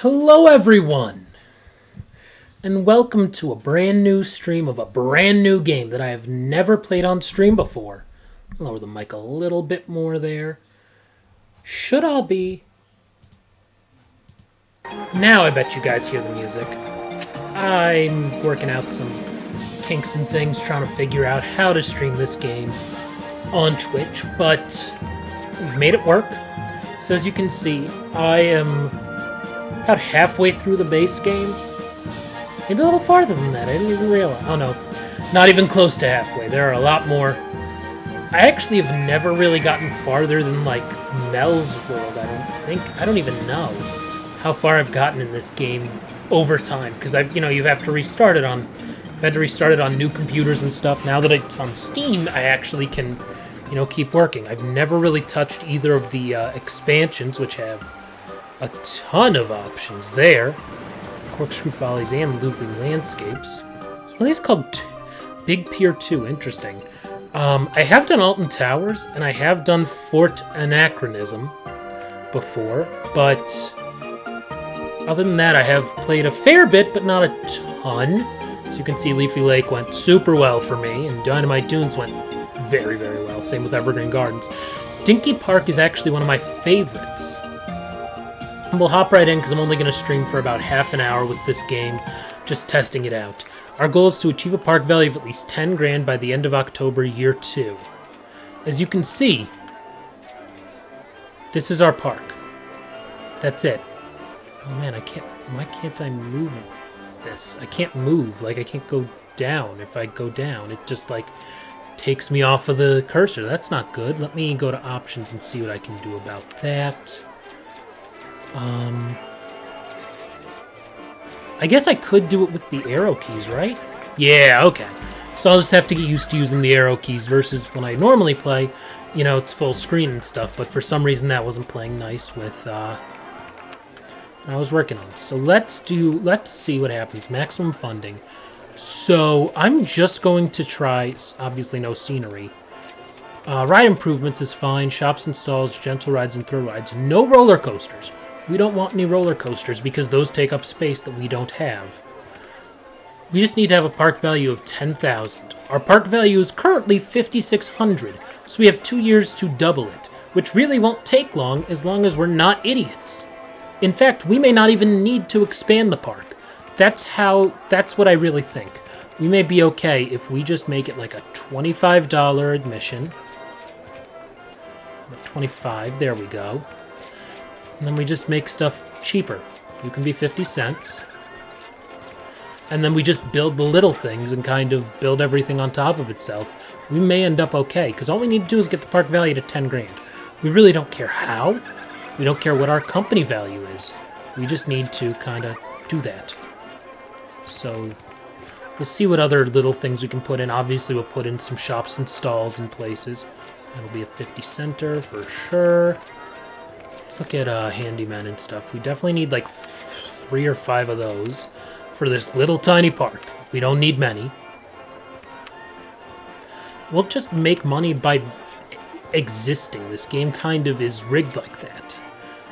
Hello everyone, and welcome to a brand new stream of a brand new game that I have never played on stream before. Lower the mic a little bit more there. Should all be. Now I bet you guys hear the music. I'm working out some kinks and things, trying to figure out how to stream this game on Twitch, but we've made it work. So as you can see, I am about halfway through the base game. Maybe a little farther than that. I didn't even realize. Oh no, not even close to halfway. There are a lot more. I actually have never really gotten farther than like Mel's World. I don't even know how far I've gotten in this game over time, because you have to restart it on. I've had to restart it on new computers and stuff. Now that it's on Steam, I actually can, keep working. I've never really touched either of the expansions, which have a ton of options there. Corkscrew Follies and Looping Landscapes. So one of these called Big Pier 2. Interesting. I have done Alton Towers, and I have done Fort Anachronism before, but other than that, I have played a fair bit, but not a ton. As you can see, Leafy Lake went super well for me, and Dynamite Dunes went very, very well. Same with Evergreen Gardens. Dinky Park is actually one of my favorites. And we'll hop right in because I'm only going to stream for about half an hour with this game, just testing it out. Our goal is to achieve a park value of at least 10 grand by the end of October, year 2. As you can see, this is our park. That's it. Oh man, why can't I move this? I can't move, I can't go down. If I go down, it just takes me off of the cursor. That's not good. Let me go to options and see what I can do about that. I guess I could do it with the arrow keys, right? Yeah, okay. So I'll just have to get used to using the arrow keys versus when I normally play, it's full screen and stuff, but for some reason that wasn't playing nice with, I was working on. So let's see what happens. Maximum funding. So I'm just going to try, obviously no scenery. Ride improvements is fine. Shops and stalls, gentle rides and thrill rides. No roller coasters. We don't want any roller coasters because those take up space that we don't have. We just need to have a park value of 10,000. Our park value is currently 5,600, so we have 2 years to double it, which really won't take long as we're not idiots. In fact, we may not even need to expand the park. That's what I really think. We may be okay if we just make it like a $25 admission. 25, there we go. And then we just make stuff cheaper. You can be 50 cents. And then we just build the little things and kind of build everything on top of itself. We may end up okay, because all we need to do is get the park value to 10 grand. We really don't care how. We don't care what our company value is. We just need to kind of do that. So we'll see what other little things we can put in. Obviously, we'll put in some shops and stalls and places. That'll be a 50 center for sure. Let's look at handyman and stuff. We definitely need like 3 or 5 of those for this little tiny park. We don't need many. We'll just make money by existing. This game kind of is rigged like that.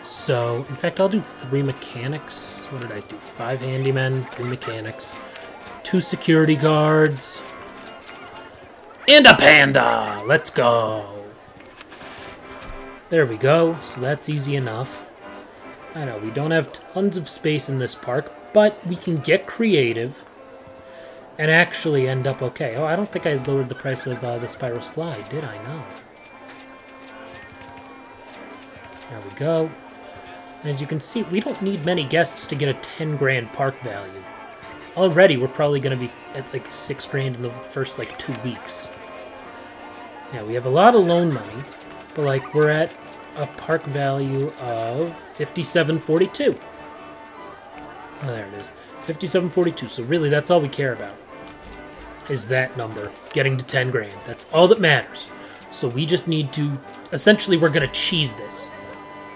So, in fact, I'll do 3 mechanics. What did I do? 5 handymen, 3 mechanics, 2 security guards, and a panda! Let's go! There we go. So that's easy enough. I know, we don't have tons of space in this park, but we can get creative and actually end up okay. Oh, I don't think I lowered the price of the Spiral Slide, did I? No. There we go. And as you can see, we don't need many guests to get a 10 grand park value. Already, we're probably going to be at like 6 grand in the first 2 weeks. Yeah, we have a lot of loan money, but we're at a park value of 5742. Oh, there it is. 5742. So really, that's all we care about. Is that number getting to 10 grand. That's all that matters. So we just need to, essentially, we're going to cheese this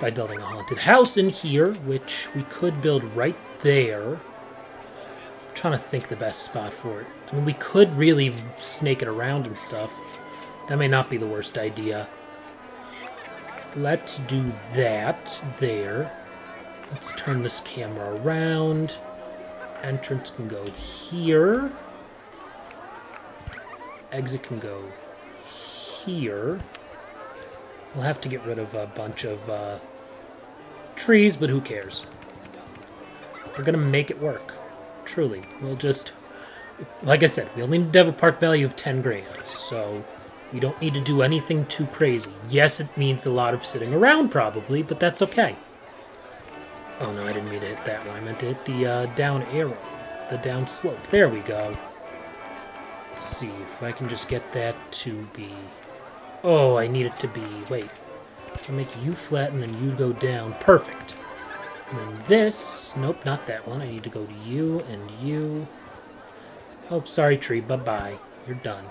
by building a haunted house in here, which we could build right there. I'm trying to think the best spot for it. I mean, we could really snake it around and stuff. That may not be the worst idea. Let's do that there. Let's turn this camera around. Entrance can go here. Exit can go here. We'll have to get rid of a bunch of trees, but who cares? We're gonna make it work. Truly. We'll just... Like I said, we only need to have a park value of 10 grand, so we don't need to do anything too crazy. Yes, it means a lot of sitting around, probably, but that's okay. Oh, no, I didn't mean to hit that one. I meant to hit the down arrow, the down slope. There we go. Let's see if I can just get that to be... Oh, I need it to be... Wait. I'll make you flat and then you go down. Perfect. And then this... Nope, not that one. I need to go to you and you... Oh, sorry, tree. Bye-bye. You're done.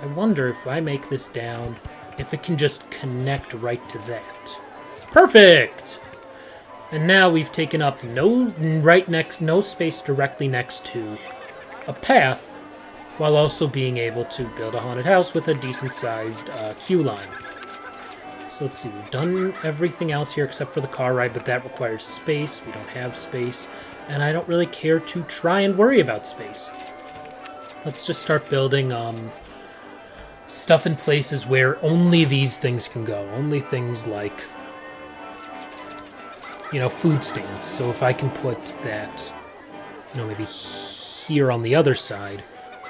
I wonder if I make this down, if it can just connect right to that. Perfect! And now we've taken up no space directly next to a path, while also being able to build a haunted house with a decent-sized queue line. So let's see, we've done everything else here except for the car ride, but that requires space. We don't have space, and I don't really care to try and worry about space. Let's just start building stuff in places where only these things can go. Only things like, you know, food stands. So if I can put that, you know, maybe here on the other side,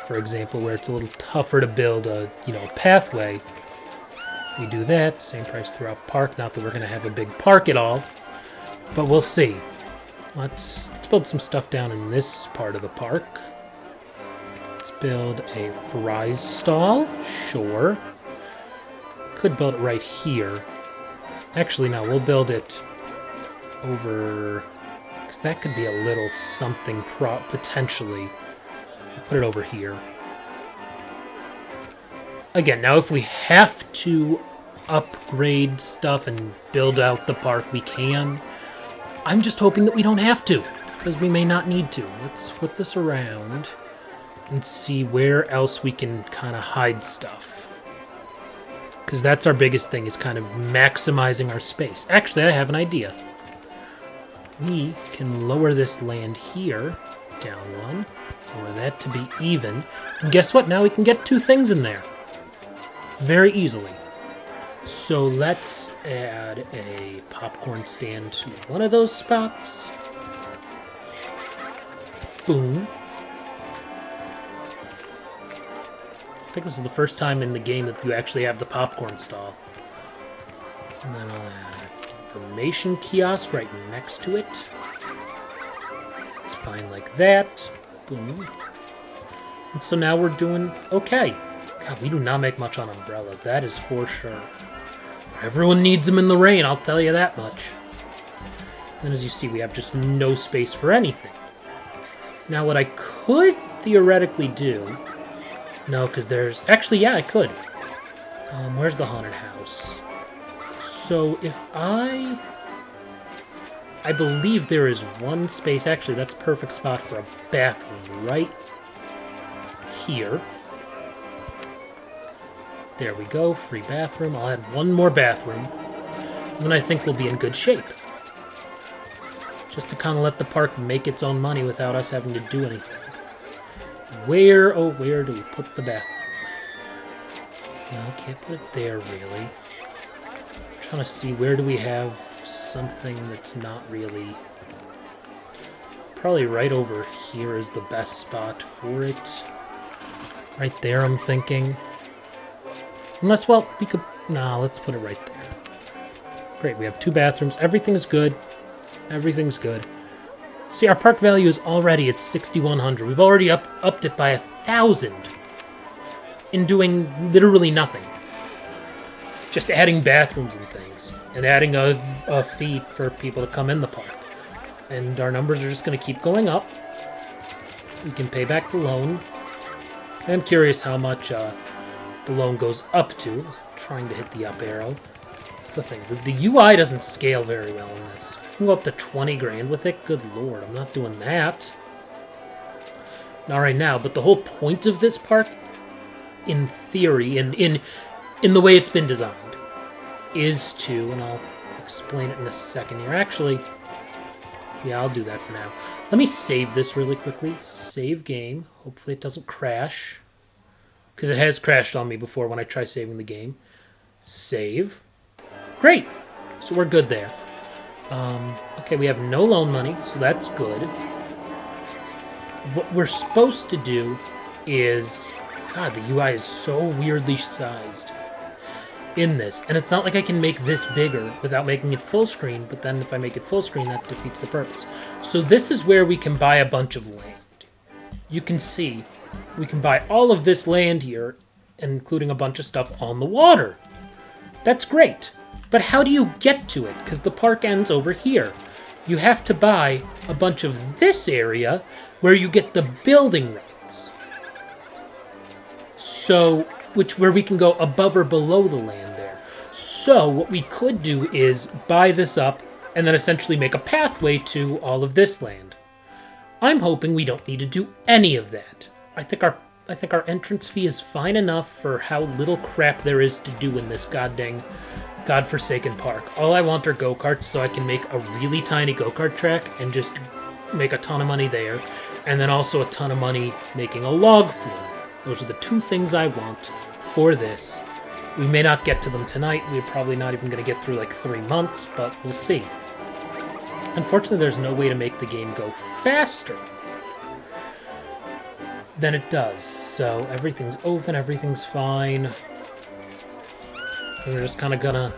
for example, where it's a little tougher to build a, you know, pathway, we do that. Same price throughout park. Not that we're going to have a big park at all, but we'll see. Let's build some stuff down in this part of the park. Let's build a fries stall. Sure. Could build it right here. Actually, no, we'll build it over... Because that could be a little something potentially. I'll put it over here. Again, now if we have to upgrade stuff and build out the park, we can. I'm just hoping that we don't have to, because we may not need to. Let's flip this around and see where else we can kind of hide stuff. Because that's our biggest thing, is kind of maximizing our space. Actually, I have an idea. We can lower this land here, down one, lower that to be even. And guess what? Now we can get two things in there very easily. So let's add a popcorn stand to one of those spots. Boom. I think this is the first time in the game that you actually have the popcorn stall. And then I'll add information kiosk right next to it. It's fine like that. Boom. And so now we're doing okay. God, we do not make much on umbrellas, that is for sure. Everyone needs them in the rain, I'll tell you that much. And as you see, we have just no space for anything. Now what I could theoretically do... No, because there's... Actually, yeah, I could. Where's the haunted house? So if I believe there is one space... Actually, that's a perfect spot for a bathroom, right here. There we go, free bathroom. I'll add one more bathroom, and then I think we'll be in good shape. Just to kind of let the park make its own money without us having to do anything. Where do we put the bathroom? No, I can't put it there, really. I'm trying to see, where do we have something that's not really... Probably right over here is the best spot for it. Right there, I'm thinking. Unless, well, we could... Nah, let's put it right there. Great, we have two bathrooms. Everything's good. Everything's good. See, our park value is already at 6,100. We've already upped it by 1,000 in doing literally nothing. Just adding bathrooms and things. And adding a fee for people to come in the park. And our numbers are just going to keep going up. We can pay back the loan. I'm curious how much the loan goes up to. I was trying to hit the up arrow. That's the thing. The UI doesn't scale very well in this. You can go up to 20 grand with it. Good lord, I'm not doing that. Not right now, but the whole point of this park, in theory, in the way it's been designed, is to, and I'll explain it in a second here. Actually, yeah, I'll do that for now. Let me save this really quickly. Save game. Hopefully it doesn't crash. Because it has crashed on me before when I try saving the game. Save. Great. So we're good there. Okay, we have no loan money, so that's good. What we're supposed to do is... God, the UI is so weirdly sized in this. And it's not like I can make this bigger without making it full screen, but then if I make it full screen, that defeats the purpose. So this is where we can buy a bunch of land. You can see we can buy all of this land here, including a bunch of stuff on the water. That's great. But how do you get to it? Because the park ends over here. You have to buy a bunch of this area where you get the building rights. So, where we can go above or below the land there. So, what we could do is buy this up and then essentially make a pathway to all of this land. I'm hoping we don't need to do any of that. I think our entrance fee is fine enough for how little crap there is to do in this godforsaken park. All I want are go-karts so I can make a really tiny go-kart track and just make a ton of money there. And then also a ton of money making a log flume. Those are the two things I want for this. We may not get to them tonight. We're probably not even going to get through like 3 months, but we'll see. Unfortunately, there's no way to make the game go faster than it does. So everything's open, everything's fine. And we're just kind of gonna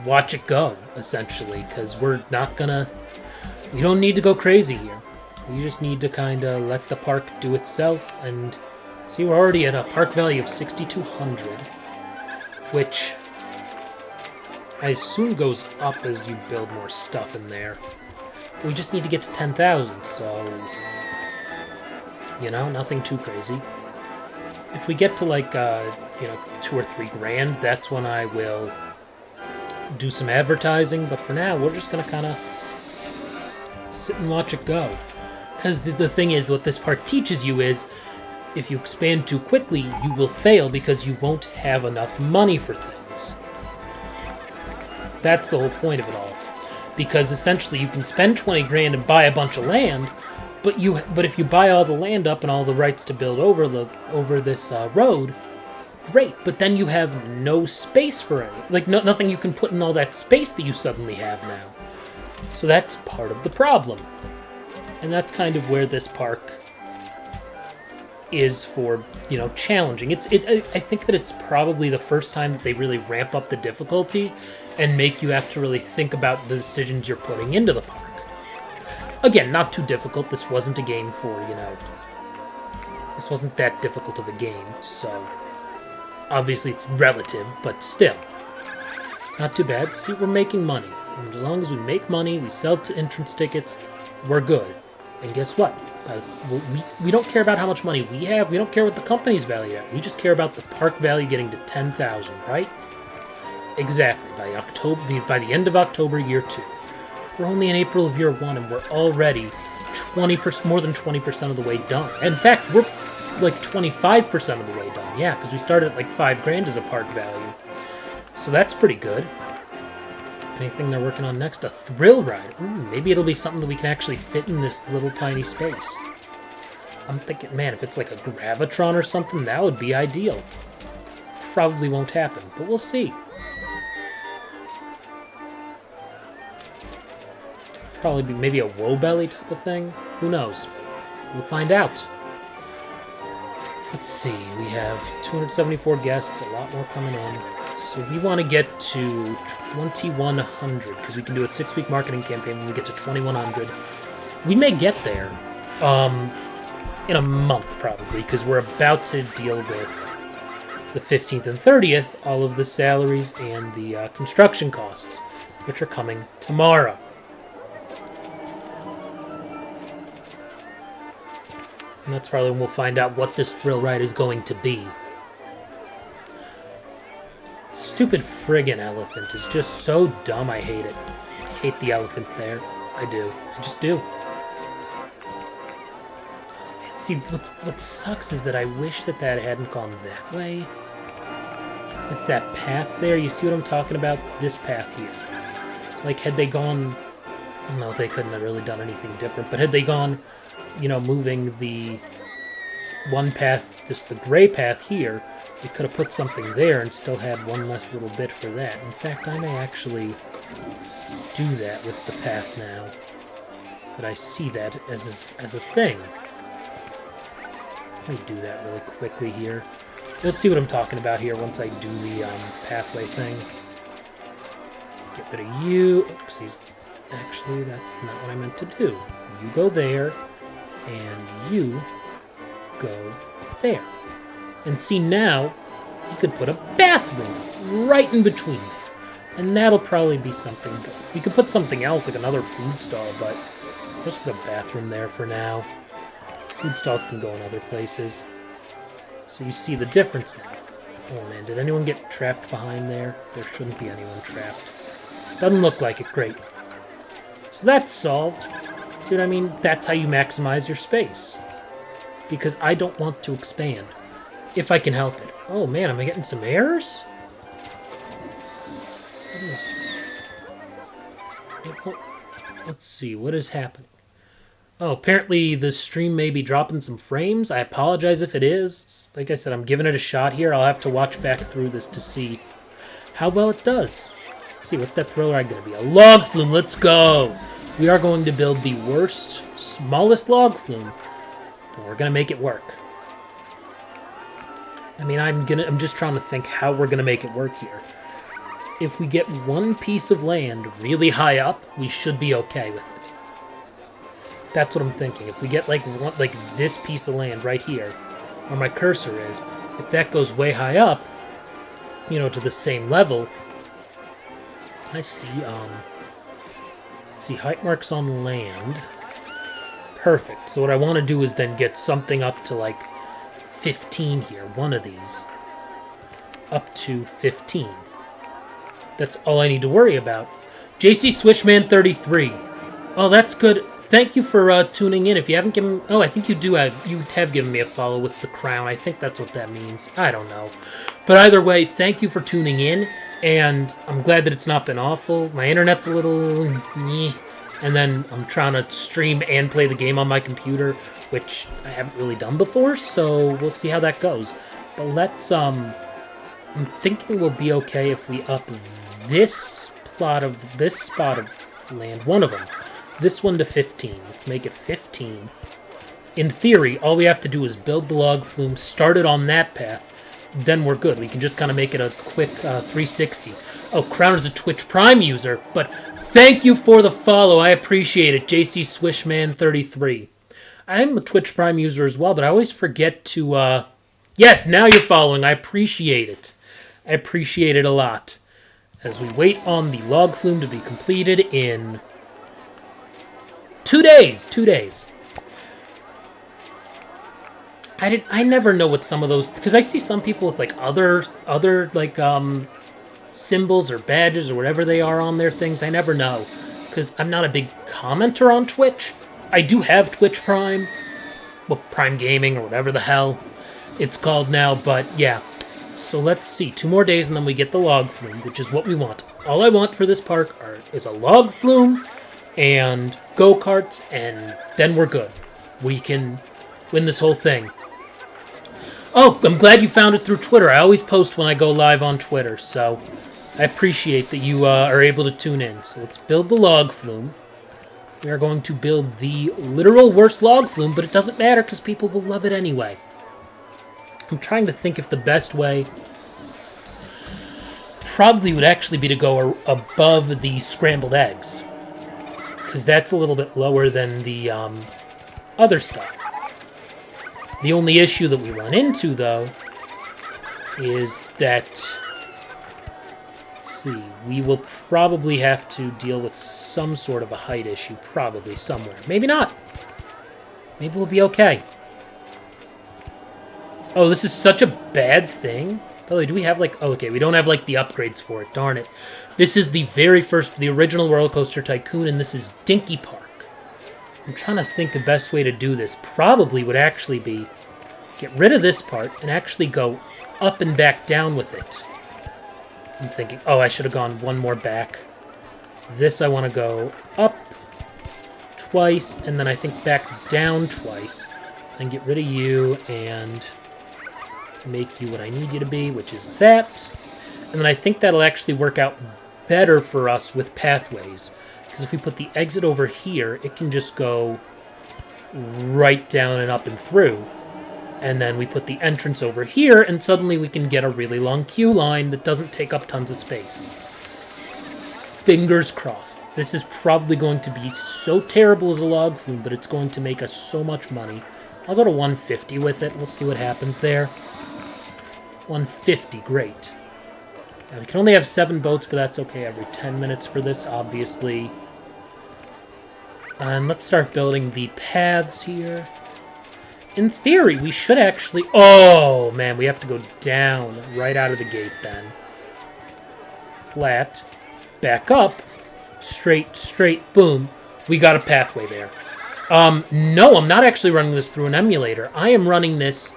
watch it go, essentially, because we're not gonna... We don't need to go crazy here. We just need to kind of let the park do itself, and see, we're already at a park value of 6,200, which I assume goes up as you build more stuff in there. We just need to get to 10,000, so... You know, nothing too crazy. If we get to like, 2 or 3 grand, that's when I will do some advertising. But for now, we're just going to kind of sit and watch it go. Because the thing is, what this part teaches you is, if you expand too quickly, you will fail because you won't have enough money for things. That's the whole point of it all. Because essentially, you can spend 20 grand and buy a bunch of land, but if you buy all the land up and all the rights to build over this road, great. But then you have no space for any, like nothing you can put in all that space that you suddenly have now. So that's part of the problem, and that's kind of where this park is for challenging. I think that it's probably the first time that they really ramp up the difficulty and make you have to really think about the decisions you're putting into the park. Again, not too difficult. This wasn't a game for, This wasn't that difficult of a game, so... Obviously, it's relative, but still. Not too bad. See, we're making money. And as long as we make money, we sell entrance tickets, we're good. And guess what? We don't care about how much money we have. We don't care what the company's valued at. We just care about the park value getting to 10,000, right? Exactly. By the end of October, year 2. We're only in April of year 1, and we're already more than 20% of the way done. In fact, we're like 25% of the way done. Yeah, because we started at like 5 grand as a park value. So that's pretty good. Anything they're working on next? A thrill ride. Ooh, maybe it'll be something that we can actually fit in this little tiny space. I'm thinking, man, if it's like a Gravitron or something, that would be ideal. Probably won't happen, but we'll see. Probably be maybe a Woe-Belly type of thing. Who knows? We'll find out. Let's see. We have 274 guests, a lot more coming in. So we want to get to 2,100 because we can do a 6-week marketing campaign when we get to 2,100. We may get there in a month probably because we're about to deal with the 15th and 30th, all of the salaries and the construction costs, which are coming tomorrow. And that's probably when we'll find out what this thrill ride is going to be. Stupid friggin' elephant is just so dumb, I hate it. I hate the elephant there. I do. I just do. See, what sucks is that I wish that hadn't gone that way. With that path there, you see what I'm talking about? This path here. Like, had they gone... No, they couldn't have really done anything different. But had they gone, you know, moving the one path, just the gray path here, they could have put something there and still had one less little bit for that. In fact, I may actually do that with the path now. That I see that as a thing. Let me do that really quickly here. You'll see what I'm talking about here once I do the pathway thing. Get rid of you. Oopsies. Actually, that's not what I meant to do. You go there, and you go there. And see, now, you could put a bathroom right in between there. And that'll probably be something good. You could put something else, like another food stall, but just put a bathroom there for now. Food stalls can go in other places. So you see the difference now. Oh man, did anyone get trapped behind there? There shouldn't be anyone trapped. Doesn't look like it. Great. So that's solved. See what I mean? That's how you maximize your space. Because I don't want to expand. If I can help it. Oh man, am I getting some errors? Let's see, what is happening? Oh, apparently the stream may be dropping some frames. I apologize if it is. Like I said, I'm giving it a shot here. I'll have to watch back through this to see how well it does. Let's see, what's that throw ride going to be? A log flume, let's go! We are going to build the worst, smallest log flume, but we're going to make it work. I mean, I'm just trying to think how we're going to make it work here. If we get one piece of land really high up, we should be okay with it. That's what I'm thinking. If we get like this piece of land right here, where my cursor is, if that goes way high up, you know, to the same level, I see, let's see, height marks on land. Perfect. So what I want to do is then get something up to like 15 here, one of these. Up to 15. That's all I need to worry about. JC Swishman 33. Oh, that's good. Thank you for tuning in. If you haven't given... Oh, I think you have given me a follow with the crown. I think that's what that means. I don't know. But either way, thank you for tuning in. And I'm glad that it's not been awful. My internet's a little... And then I'm trying to stream and play the game on my computer, which I haven't really done before. So we'll see how that goes. But let's... I'm thinking we'll be okay if we up this spot of land, one of them. This one to 15. Let's make it 15. In theory, all we have to do is build the log flume, start it on that path, then we're good. We can just kind of make it a quick 360. Oh, Crown is a Twitch Prime user, but thank you for the follow. I appreciate it, JC Swishman33. I'm a Twitch Prime user as well, but I always forget to... Yes, now you're following. I appreciate it. I appreciate it a lot. As we wait on the log flume to be completed in 2 days. 2 days. I never know what some of those, because I see some people with like other like symbols or badges or whatever they are on their things. I never know, because I'm not a big commenter on Twitch. I do have Twitch Prime, well, Prime Gaming or whatever the hell it's called now, but yeah. So let's see, 2 more days and then we get the log flume, which is what we want. All I want for this park is a log flume and go-karts, and then we're good. We can win this whole thing. Oh, I'm glad you found it through Twitter. I always post when I go live on Twitter, so I appreciate that you are able to tune in. So let's build the log flume. We are going to build the literal worst log flume, but it doesn't matter because people will love it anyway. I'm trying to think if the best way probably would actually be to go above the scrambled eggs, because that's a little bit lower than the other stuff. The only issue that we run into, though, is that, let's see, we will probably have to deal with some sort of a height issue, probably somewhere. Maybe not. Maybe we'll be okay. Oh, this is such a bad thing. Oh, do we have, like... Oh, okay, we don't have, like, the upgrades for it. Darn it. This is the very first, the original RollerCoaster Tycoon, and this is Dinky Park. I'm trying to think the best way to do this. Probably would actually be get rid of this part and actually go up and back down with it. I'm thinking, oh, I should have gone one more back. This I want to go up twice, and then I think back down twice. And get rid of you and make you what I need you to be, which is that. And then I think that'll actually work out better for us with pathways. Because if we put the exit over here, it can just go right down and up and through. And then we put the entrance over here, and suddenly we can get a really long queue line that doesn't take up tons of space. Fingers crossed. This is probably going to be so terrible as a log flume, but it's going to make us so much money. I'll go to 150 with it. We'll see what happens there. 150, great. Now, we can only have 7 boats, but that's okay. Every 10 minutes for this, obviously. And let's start building the paths here. In theory, we should actually... Oh, man, we have to go down right out of the gate then. Flat. Back up. Straight, boom. We got a pathway there. No, I'm not actually running this through an emulator. I am running this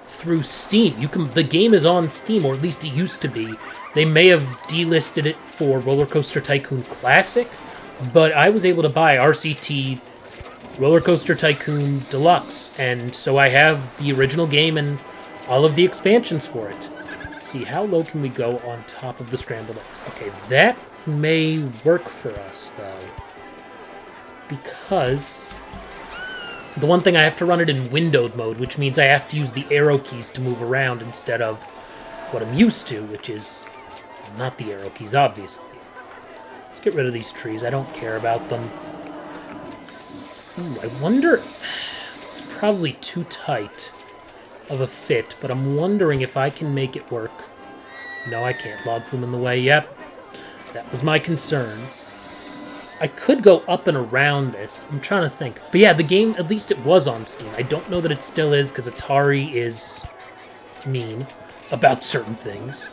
through Steam. The game is on Steam, or at least it used to be. They may have delisted it for RollerCoaster Tycoon Classic, but I was able to buy RCT RollerCoaster Tycoon Deluxe, and so I have the original game and all of the expansions for it. Let's see, how low can we go on top of the scrambled eggs? Okay, that may work for us, though, because the one thing I have to run it in windowed mode, which means I have to use the arrow keys to move around instead of what I'm used to, which is not the arrow keys, obviously. Let's get rid of these trees. I don't care about them. Ooh, I wonder... It's probably too tight of a fit, but I'm wondering if I can make it work. No, I can't. Log flume in the way. Yep. That was my concern. I could go up and around this. I'm trying to think. But yeah, the game, at least it was on Steam. I don't know that it still is, because Atari is mean about certain things.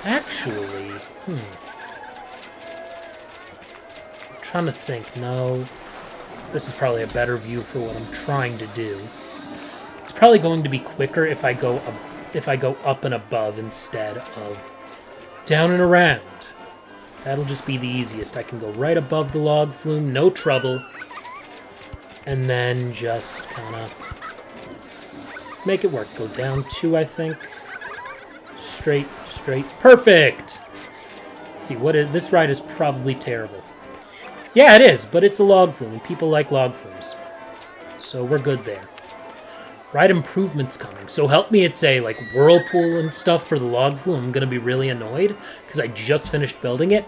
Actually, I'm trying to think. No. This is probably a better view for what I'm trying to do. It's probably going to be quicker if I go up and above instead of down and around. That'll just be the easiest. I can go right above the log flume, no trouble. And then just kind of make it work. Go down 2, I think. Straight. Perfect! Let's see, what is... This ride is probably terrible. Yeah, it is, but it's a log flume, and people like log flumes. So we're good there. Ride improvements coming. So help me, it's a, like, whirlpool and stuff for the log flume. I'm going to be really annoyed, because I just finished building it.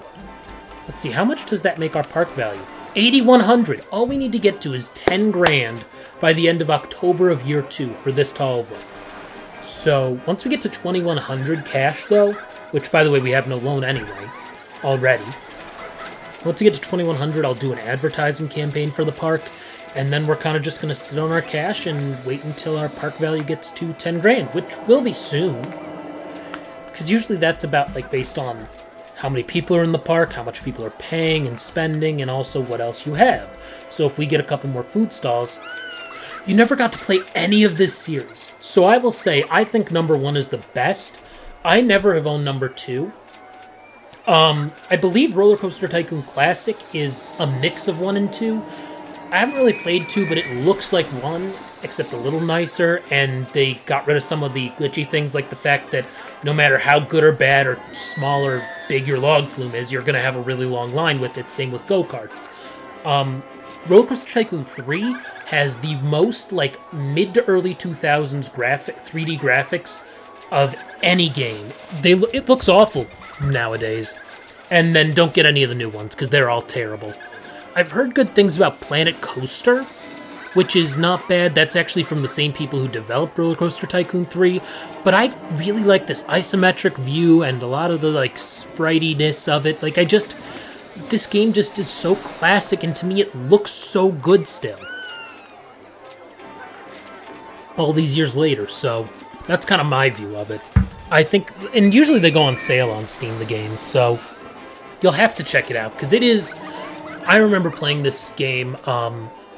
Let's see, how much does that make our park value? 8,100. All we need to get to is 10 grand by the end of October of year 2 for this to all work. So once we get to 2,100 cash, though, which, by the way, we have no loan anyway, already. Once we get to 2,100, I'll do an advertising campaign for the park, and then we're kind of just going to sit on our cash and wait until our park value gets to 10 grand, which will be soon. Because usually that's about, like, based on how many people are in the park, how much people are paying and spending, and also what else you have. So if we get a couple more food stalls... You never got to play any of this series. So I will say, I think number 1 is the best. I never have owned number 2. I believe RollerCoaster Tycoon Classic is a mix of 1 and 2. I haven't really played 2, but it looks like 1, except a little nicer, and they got rid of some of the glitchy things, like the fact that no matter how good or bad or small or big your log flume is, you're going to have a really long line with it, same with go-karts. RollerCoaster Tycoon 3 has the most, like, mid to early 2000s 3D graphics of any game. It looks awful nowadays. And then don't get any of the new ones, because they're all terrible. I've heard good things about Planet Coaster, which is not bad. That's actually from the same people who developed RollerCoaster Tycoon 3. But I really like this isometric view and a lot of the, like, spritiness of it. Like, this game just is so classic, and to me it looks so good still. All these years later, so that's kind of my view of it. I think, and usually they go on sale on Steam, the games, so you'll have to check it out, because it is... I remember playing this game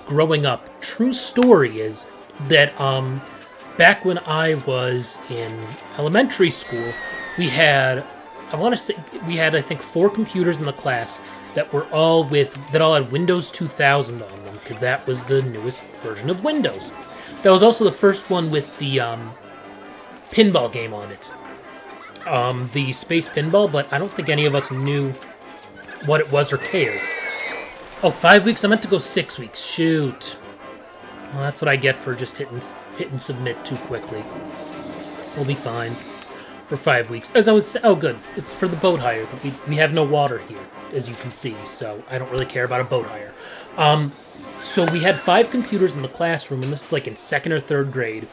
growing up. True story is that back when I was in elementary school, we had I want to say we had, I think, 4 computers in the class that all had Windows 2000 on them, because that was the newest version of Windows. That was also the first one with the pinball game on it. The Space Pinball, but I don't think any of us knew what it was or cared. Oh, 5 weeks? I meant to go 6 weeks. Shoot. Well, that's what I get for just hitting submit too quickly. We'll be fine for 5 weeks. Oh, good. It's for the boat hire, but we have no water here, as you can see, so I don't really care about a boat hire. So we had 5 computers in the classroom, and this is like in 2nd or 3rd grade.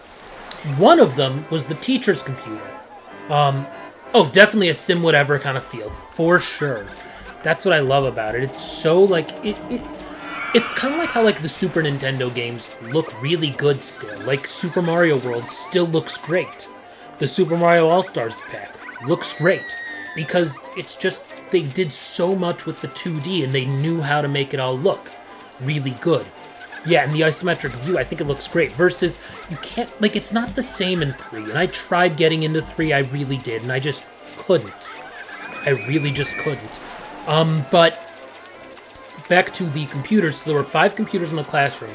One of them was the teacher's computer. Oh, definitely a sim whatever kind of feel, for sure. That's what I love about it. It's so, like, it's kind of like how, like, the Super Nintendo games look really good still. Like, Super Mario World still looks great. The Super Mario All-Stars pack looks great. Because it's just, they did so much with the 2D, and they knew how to make it all look really good. Yeah, and the isometric view, I think it looks great. Versus, you can't, like, it's not the same in 3. And I tried getting into 3, I really did, and I just couldn't. I really just couldn't. But back to the computers. So there were 5 computers in the classroom.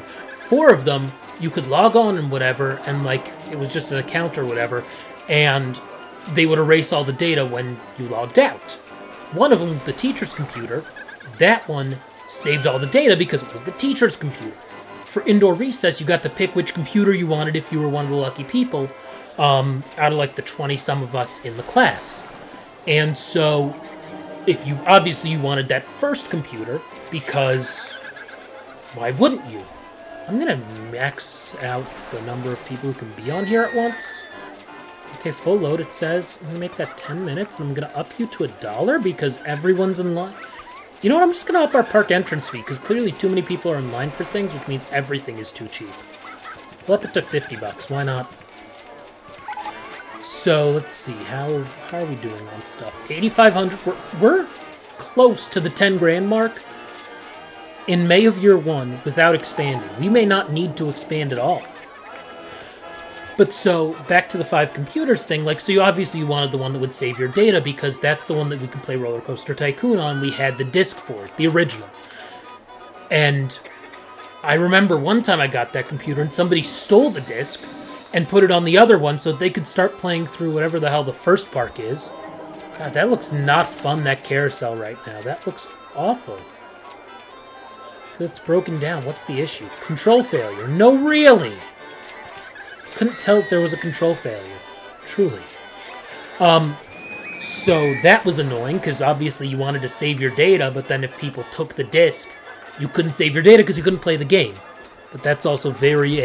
4 of them, you could log on and whatever, and, like, it was just an account or whatever, and they would erase all the data when you logged out. One of them, the teacher's computer, that one saved all the data because it was the teacher's computer. For indoor recess, you got to pick which computer you wanted if you were one of the lucky people, out of like the 20-some of us in the class. And so, if you wanted that first computer, because why wouldn't you? I'm gonna max out the number of people who can be on here at once. Okay, full load, it says. I'm gonna make that 10 minutes, and I'm gonna up you to $1 because everyone's in line. You know what, I'm just gonna up our park entrance fee, because clearly too many people are in line for things, which means everything is too cheap. We'll up it to $50, why not? So, let's see, how are we doing on stuff? 8,500, we're close to the 10 grand mark in May of year 1 without expanding. We may not need to expand at all. But so, back to the 5 computers thing, like, so you wanted the one that would save your data because that's the one that we could play RollerCoaster Tycoon on. We had the disc for it, the original. And I remember one time I got that computer and somebody stole the disc and put it on the other one so they could start playing through whatever the hell the first park is. God, that looks not fun, that carousel right now. That looks awful. It's broken down. What's the issue? Control failure. No, really! Couldn't tell if there was a control failure. Truly. So that was annoying, because obviously you wanted to save your data, but then if people took the disc, you couldn't save your data because you couldn't play the game. But that's also very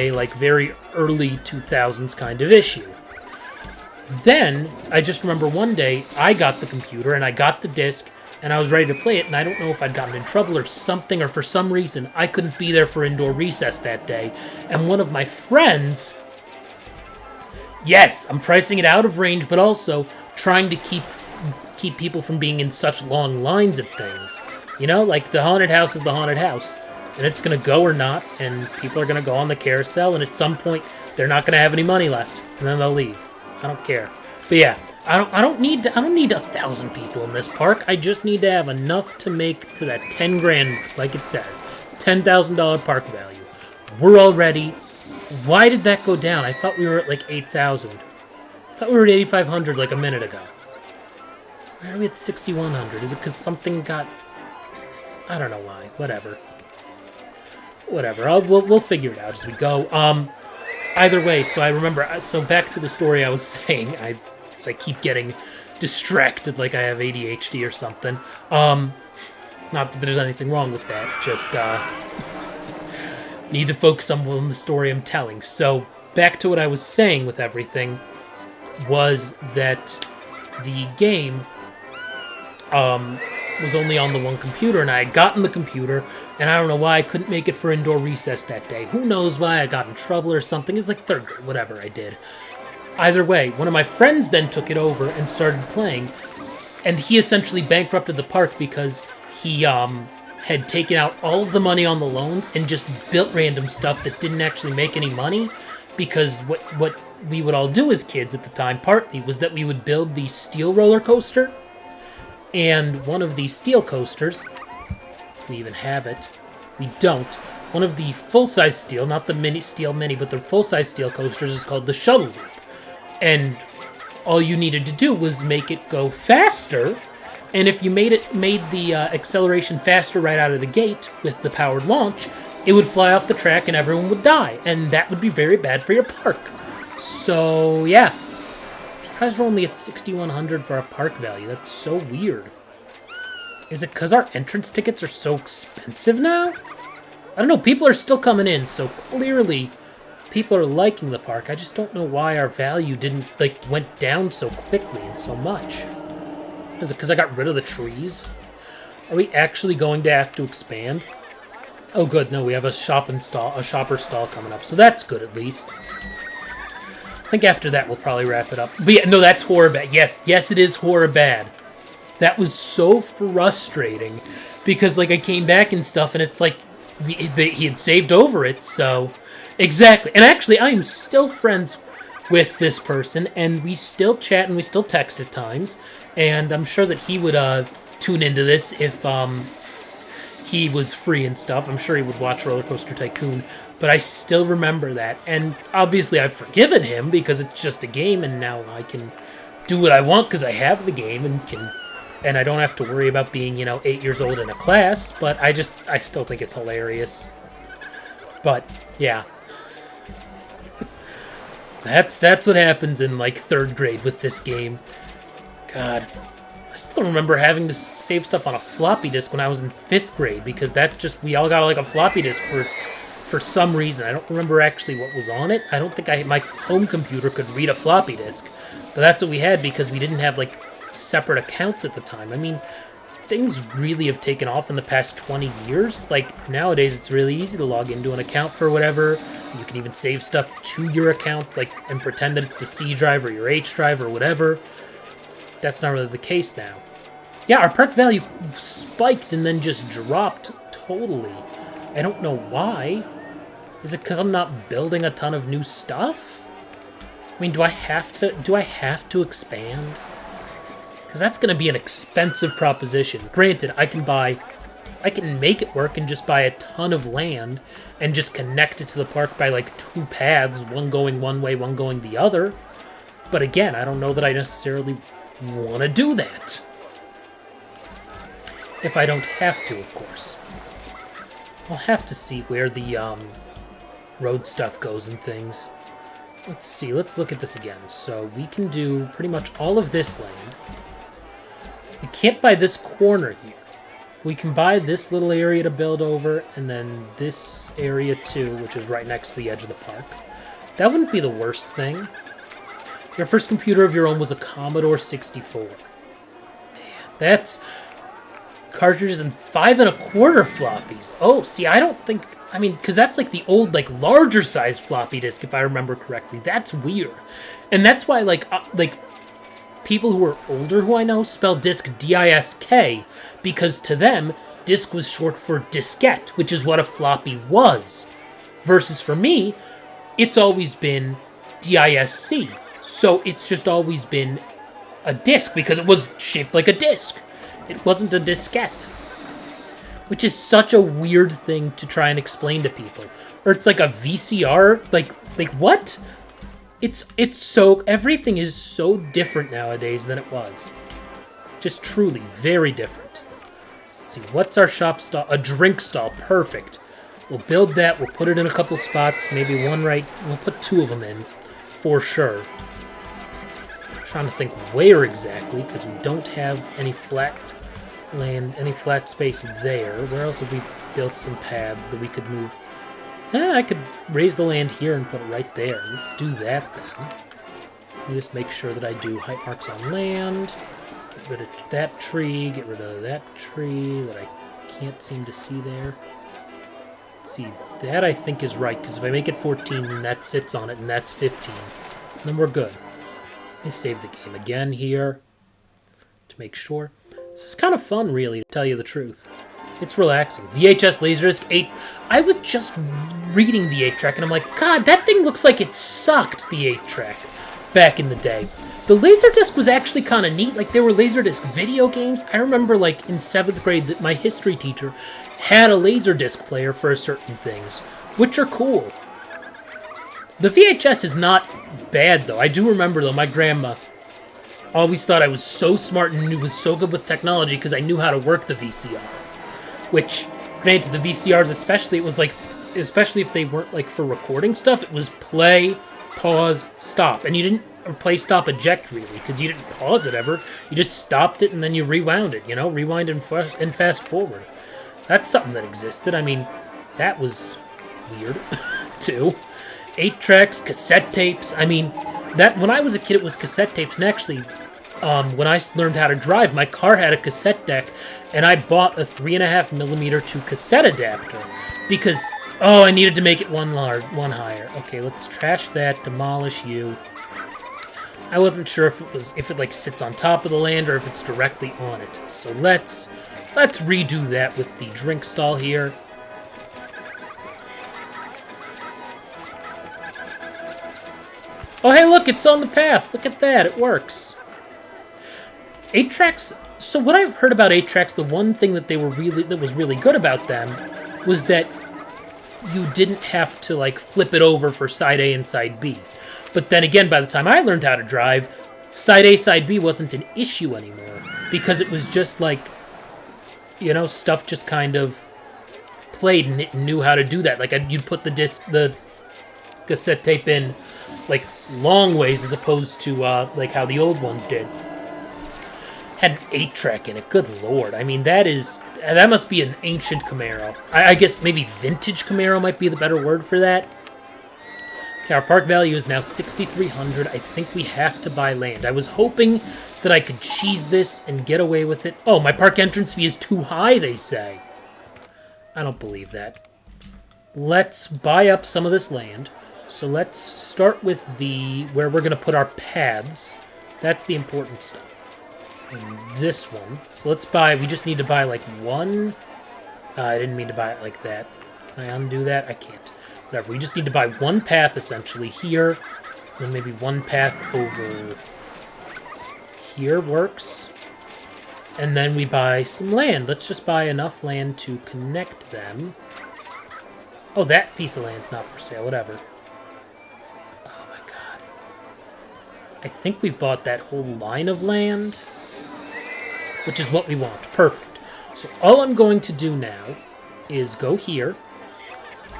early 2000s kind of issue. Then, I just remember one day, I got the computer, and I got the disc, and I was ready to play it, and I don't know if I'd gotten in trouble or something, or for some reason, I couldn't be there for indoor recess that day. And one of my friends... Yes, I'm pricing it out of range, but also trying to keep people from being in such long lines at things. You know, like the haunted house is the haunted house, and it's going to go or not, and people are going to go on the carousel, and at some point, they're not going to have any money left, and then they'll leave. I don't care. But yeah, I don't need 1,000 people in this park. I just need to have enough to make to that 10 grand mark, like it says. $10,000 park value. We're all ready. Why did that go down? I thought we were at like 8,000. I thought we were at 8,500 like a minute ago. Why are we at 6,100? Is it because something got... I don't know why. Whatever. We'll figure it out as we go. Either way, so I remember... So back to the story I was saying. I keep getting distracted like I have ADHD or something. Not that there's anything wrong with that. Just, need to focus on the story I'm telling. So, back to what I was saying with everything, was that the game was only on the one computer, and I had gotten the computer, and I don't know why I couldn't make it for indoor recess that day. Who knows why I got in trouble or something. It's like 3rd grade, whatever I did. Either way, one of my friends then took it over and started playing, and he essentially bankrupted the park because he, had taken out all of the money on the loans and just built random stuff that didn't actually make any money, because what we would all do as kids at the time, partly, was that we would build the steel roller coaster And one of the steel coasters, if we even have it, we don't. One of the full-size steel, not the mini steel mini, but the full-size steel coasters is called the Shuttle Loop. And all you needed to do was make it go faster, and if you made the acceleration faster right out of the gate with the powered launch, it would fly off the track and everyone would die, and that would be very bad for your park. So, yeah. Surprised we're only at 6,100 for our park value. That's so weird. Is it because our entrance tickets are so expensive now? I don't know, people are still coming in, so clearly people are liking the park. I just don't know why our value went down so quickly and so much. Is it because I got rid of the trees? Are we actually going to have to expand? Oh, good. No, we have a shopper stall coming up, so that's good at least. I think after that we'll probably wrap it up. But yeah, no, that's horror bad. Yes, it is horror bad. That was so frustrating because I came back and stuff, and it's like he had saved over it. So exactly, and actually, I am still friends with this person, and we still chat and we still text at times. And I'm sure that he would tune into this if he was free and stuff. I'm sure he would watch RollerCoaster Tycoon. But I still remember that. And obviously I've forgiven him because it's just a game, and now I can do what I want because I have the game and I don't have to worry about being, 8 years old in a class. But I still think it's hilarious. But, yeah. That's what happens in, 3rd grade with this game. God, I still remember having to save stuff on a floppy disk when I was in 5th grade because we all got a floppy disk for some reason. I don't remember actually what was on it. I don't think my home computer could read a floppy disk, but that's what we had because we didn't have separate accounts at the time. I mean, things really have taken off in the past 20 years. Nowadays it's really easy to log into an account for whatever. You can even save stuff to your account and pretend that it's the C drive or your H drive or whatever. That's not really the case now. Yeah, our park value spiked and then just dropped totally. I don't know why. Is it because I'm not building a ton of new stuff? I mean, do I have to expand? Because that's going to be an expensive proposition. Granted, I can make it work and just buy a ton of land and just connect it to the park by 2 paths, one going one way, one going the other. But again, I don't know that I necessarily want to do that. If I don't have to, of course. I'll have to see where the road stuff goes and things. Let's see, let's look at this again. So we can do pretty much all of this land. We can't buy this corner here. We can buy this little area to build over, and then this area too, which is right next to the edge of the park. That wouldn't be the worst thing. Your first computer of your own was a Commodore 64. Man, that's cartridges and 5 1/4 floppies. Oh, see, I don't think... I mean, because that's the old, larger size floppy disk, if I remember correctly. That's weird. And that's why, people who are older who I know spell disk D-I-S-K, because to them, disk was short for diskette, which is what a floppy was. Versus for me, it's always been D-I-S-C. So it's just always been a disk because it was shaped like a disk. It wasn't a diskette. Which is such a weird thing to try and explain to people. Or it's like a VCR. Like what? It's so... Everything is so different nowadays than it was. Just truly very different. Let's see. What's our shop stall? A drink stall. Perfect. We'll build that. We'll put it in a couple spots. Maybe one right... We'll put 2 of them in. For sure. I'm trying to think where exactly. Because we don't have any flat land, any flat space there. Where else have we built some paths that we could move? I could raise the land here and put it right there. Let's do that then. Let me just make sure that I do height marks on land. Get rid of that tree. Get rid of that tree that I can't seem to see there. Let's see. That I think is right, because if I make it 14, then that sits on it, and that's 15. Then we're good. Let me save the game again here to make sure. This is kind of fun, really, to tell you the truth. It's relaxing. VHS Laserdisc 8. I was just reading the 8-track, and I'm like, God, that thing looks like it sucked, the 8-track. back in the day. The Laserdisc was actually kind of neat. Like, there were Laserdisc video games. I remember, like, in 7th grade that my history teacher had a Laserdisc player for certain things, which are cool. The VHS is not bad, though. I do remember, though, my grandma always thought I was so smart and was so good with technology because I knew how to work the VCR. Which, granted, the VCRs especially, it was like, especially if they weren't, like, for recording stuff, it was play, pause, stop. And you didn't play, stop, eject, really, because you didn't pause it ever. You just stopped it and then you rewound it, you know? Rewind and fast forward. That's something that existed. I mean, that was weird, too. 8 tracks, cassette tapes. I mean, that when I was a kid, it was cassette tapes. And actually, when I learned how to drive, my car had a cassette deck, and I bought a 3.5mm to cassette adapter because, oh, I needed to make it one higher. Okay, let's trash that, demolish you. I wasn't sure if it like sits on top of the land or if it's directly on it. So let's redo that with the drink stall here. Oh, hey, look, it's on the path. Look at that. It works. 8-tracks. So what I've heard about 8-tracks, the one thing that was really good about them was that you didn't have to, like, flip it over for side A and side B. But then again, by the time I learned how to drive, side A, side B wasn't an issue anymore. Because it was just, like, you know, stuff just kind of played and it knew how to do that. Like, you'd put the cassette tape in, like, long ways as opposed to, like, how the old ones did. Had an 8-track in it. Good lord. I mean, that must be an ancient Camaro. I guess maybe vintage Camaro might be the better word for that. Okay, our park value is now $6,300. I think we have to buy land. I was hoping that I could cheese this and get away with it. Oh, my park entrance fee is too high, they say. I don't believe that. Let's buy up some of this land. So let's start with where we're going to put our paths. That's the important stuff. And this one. So we just need to buy like one. I didn't mean to buy it like that. Can I undo that? I can't. Whatever. We just need to buy one path essentially here. And maybe one path over here works. And then we buy some land. Let's just buy enough land to connect them. Oh, that piece of land's not for sale. Whatever. Oh my god. I think we've bought that whole line of land, which is what we want. Perfect. So all I'm going to do now is go here,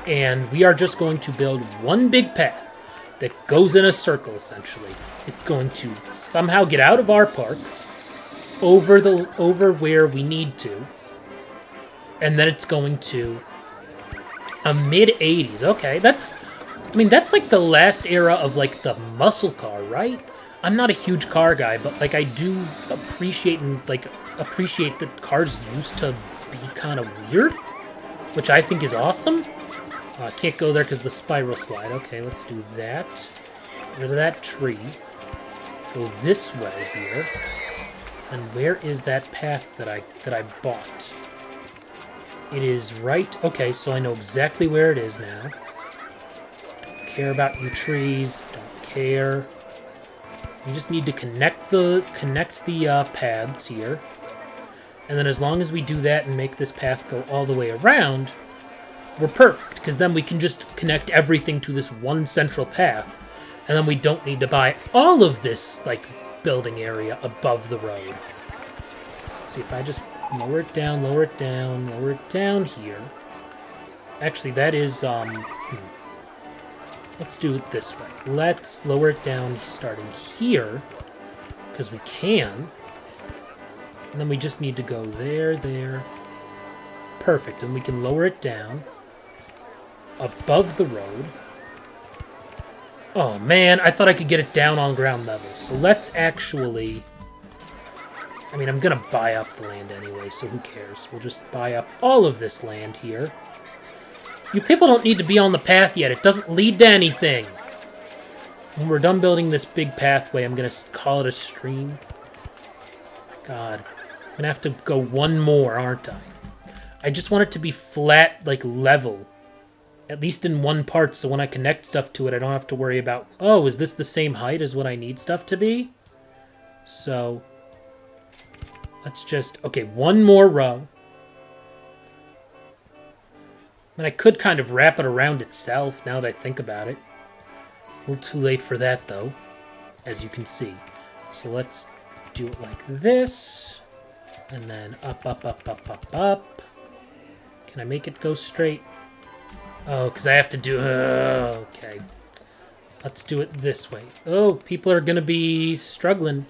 and we are just going to build one big path that goes in a circle, essentially. It's going to somehow get out of our park, over where we need to, and then it's going to a mid-80s. Okay, that's like the last era of, like, the muscle car, right? I'm not a huge car guy, but, like, I do appreciate that cars used to be kind of weird, which I think is awesome. I can't go there because of the spiral slide. Okay, let's do that. Get rid of that tree. Go this way here. And where is that path that I bought? It is right... Okay, so I know exactly where it is now. Don't care about you trees. Don't care. We just need to connect the paths here. And then as long as we do that and make this path go all the way around, we're perfect. Because then we can just connect everything to this one central path. And then we don't need to buy all of this, like, building area above the road. So let's see if I just lower it down, lower it down, lower it down here. Actually, that is, let's do it this way. Let's lower it down starting here, because we can. And then we just need to go there, there. Perfect, and we can lower it down above the road. Oh man, I thought I could get it down on ground level. So let's actually... I mean, I'm gonna buy up the land anyway, so who cares? We'll just buy up all of this land here. You people don't need to be on the path yet. It doesn't lead to anything. When we're done building this big pathway, I'm gonna call it a stream. Oh my god. I'm gonna have to go one more, aren't I? I just want it to be flat, like, level. At least in one part, so when I connect stuff to it, I don't have to worry about, oh, is this the same height as what I need stuff to be? So, let's just, okay, one more row. And I could kind of wrap it around itself, now that I think about it. A little too late for that, though, as you can see. So let's do it like this, and then up, up, up, up, up, up. Can I make it go straight? Oh, because I have to do... okay. Let's do it this way. Oh, people are going to be struggling.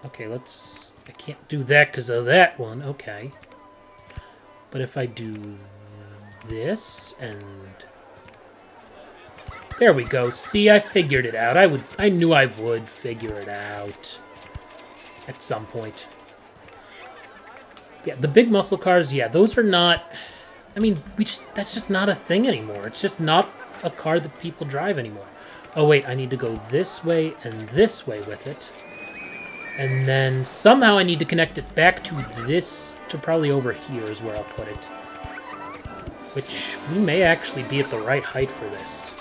Okay, let's... I can't do that because of that one. Okay. But if I do this and... There we go. See, I figured it out. I knew I would figure it out at some point. Yeah, the big muscle cars, yeah, those are not... I mean, that's just not a thing anymore. It's just not a car that people drive anymore. Oh, wait, I need to go this way and this way with it. And then somehow I need to connect it back to this, to probably over here is where I'll put it. Which, we may actually be at the right height for this.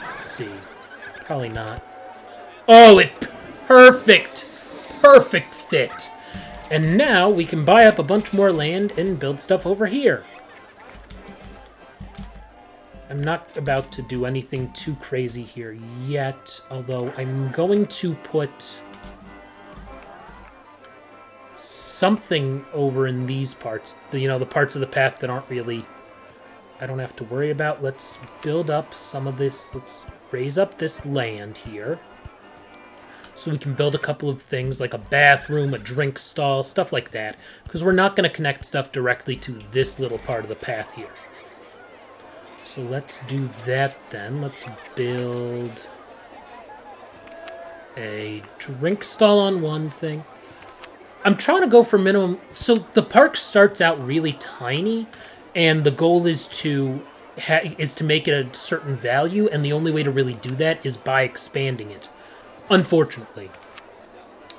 Let's see. Probably not. Oh, perfect! Perfect fit! And now we can buy up a bunch more land and build stuff over here. I'm not about to do anything too crazy here yet, although I'm going to put something over in these parts, the parts of the path that aren't really, I don't have to worry about. Let's build up some of this, let's raise up this land here. So we can build a couple of things like a bathroom, a drink stall, stuff like that. Because we're not going to connect stuff directly to this little part of the path here. So let's do that then. Let's build a drink stall on one thing. I'm trying to go for minimum... So the park starts out really tiny, and the goal is to make it a certain value, and the only way to really do that is by expanding it. Unfortunately.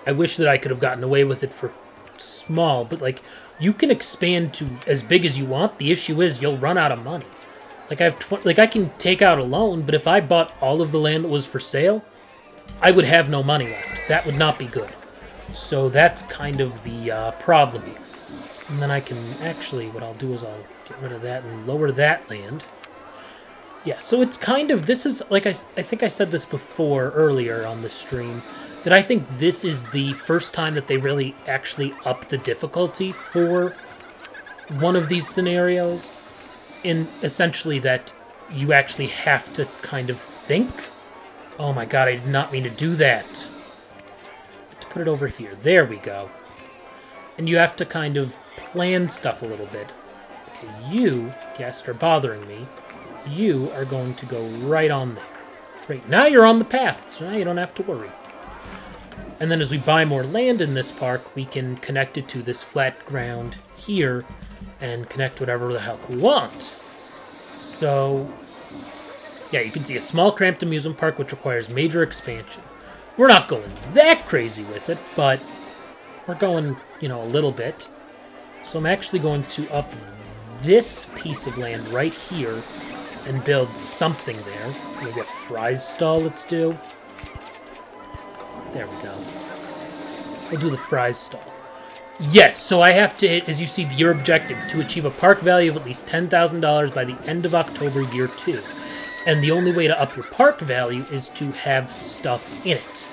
I wish that I could have gotten away with it for small, but, like, you can expand to as big as you want. The issue is you'll run out of money. Like, I can take out a loan, but if I bought all of the land that was for sale, I would have no money left. That would not be good. So that's kind of the problem here. And then I can actually, what I'll do is I'll get rid of that and lower that land. Yeah, so it's kind of, this is, like I think I said this before, earlier on the stream, that I think this is the first time that they really actually up the difficulty for one of these scenarios, in essentially that you actually have to kind of think. Oh my god, I did not mean to do that. I have to put it over here. There we go. And you have to kind of plan stuff a little bit. Okay, you, guest, are bothering me. You are going to go right on there. Great. Now you're on the path, so now you don't have to worry. And then as we buy more land in this park, we can connect it to this flat ground here and connect whatever the hell we want. So, yeah, you can see a small cramped amusement park which requires major expansion. We're not going that crazy with it, but we're going, a little bit. So I'm actually going to up this piece of land right here and build something there. Maybe a fries stall, let's do. There we go. We'll do the fries stall. Yes, so I have to hit, as you see, your objective, to achieve a park value of at least $10,000 by the end of October year 2. And the only way to up your park value is to have stuff in it.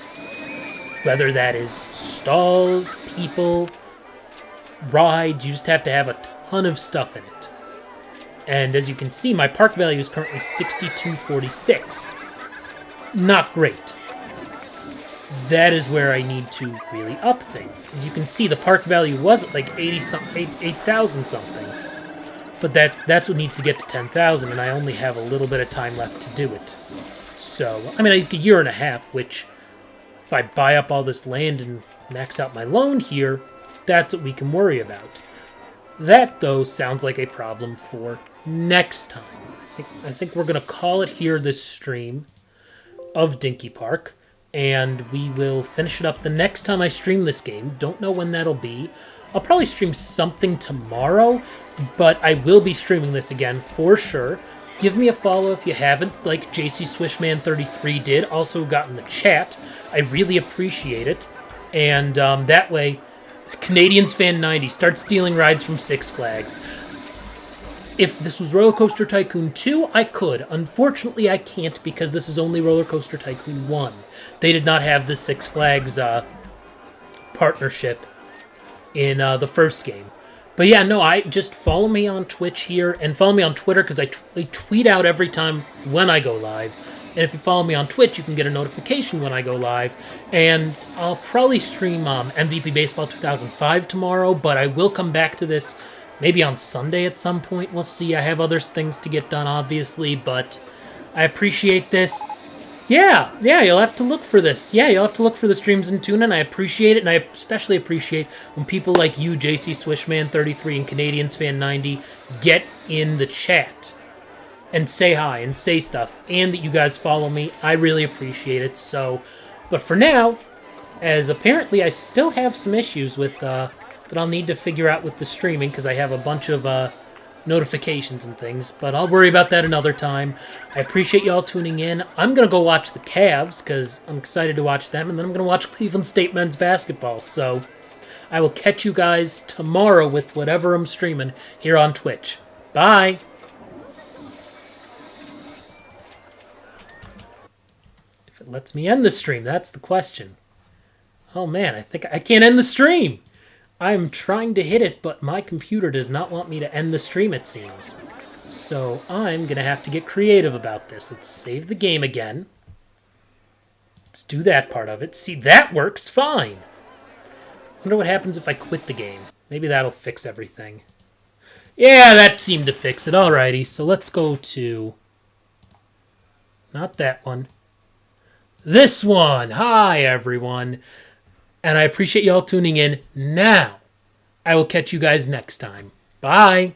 Whether that is stalls, people, rides, you just have to have a ton of stuff in it. And as you can see, my park value is currently $62.46. Not great. That is where I need to really up things. As you can see, the park value was at like 8,000 something. But that's what needs to get to 10,000, and I only have a little bit of time left to do it. So, I mean, a year and a half, which if I buy up all this land and max out my loan here, that's what we can worry about. That, though, sounds like a problem for next time. I think we're going to call it here this stream of Dinky Park, and we will finish it up the next time I stream this game. Don't know when that'll be. I'll probably stream something tomorrow, but I will be streaming this again for sure. Give me a follow if you haven't, like JC Swishman33 did, also got in the chat. I really appreciate it. And that way, Canadians Fan 90, start stealing rides from Six Flags. If this was RollerCoaster Tycoon 2, I could. Unfortunately, I can't because this is only RollerCoaster Tycoon 1. They did not have the Six Flags partnership in the first game. But yeah, no, I just follow me on Twitch here and follow me on Twitter because I tweet out every time when I go live. And if you follow me on Twitch, you can get a notification when I go live. And I'll probably stream MVP Baseball 2005 tomorrow, but I will come back to this maybe on Sunday at some point. We'll see. I have other things to get done, obviously, but I appreciate this. Yeah, you'll have to look for this. Yeah, you'll have to look for the streams in Tuna, and I appreciate it, and I especially appreciate when people like you, JC Swishman33 and Canadians Fan 90, get in the chat and say hi and say stuff, and that you guys follow me. I really appreciate it. So, but for now, as apparently I still have some issues with that I'll need to figure out with the streaming because I have a bunch of notifications and things, but I'll worry about that another time. I appreciate y'all tuning in. I'm going to go watch the Cavs because I'm excited to watch them, and then I'm going to watch Cleveland State men's basketball. So I will catch you guys tomorrow with whatever I'm streaming here on Twitch. Bye! If it lets me end the stream, that's the question. Oh man, I think I can't end the stream! I'm trying to hit it, but my computer does not want me to end the stream, it seems. So I'm going to have to get creative about this. Let's save the game again. Let's do that part of it. See, that works fine. Wonder what happens if I quit the game. Maybe that'll fix everything. Yeah, that seemed to fix it. Alrighty, so let's go to... not that one. This one! Hi, everyone. And I appreciate y'all tuning in. Now, I will catch you guys next time. Bye!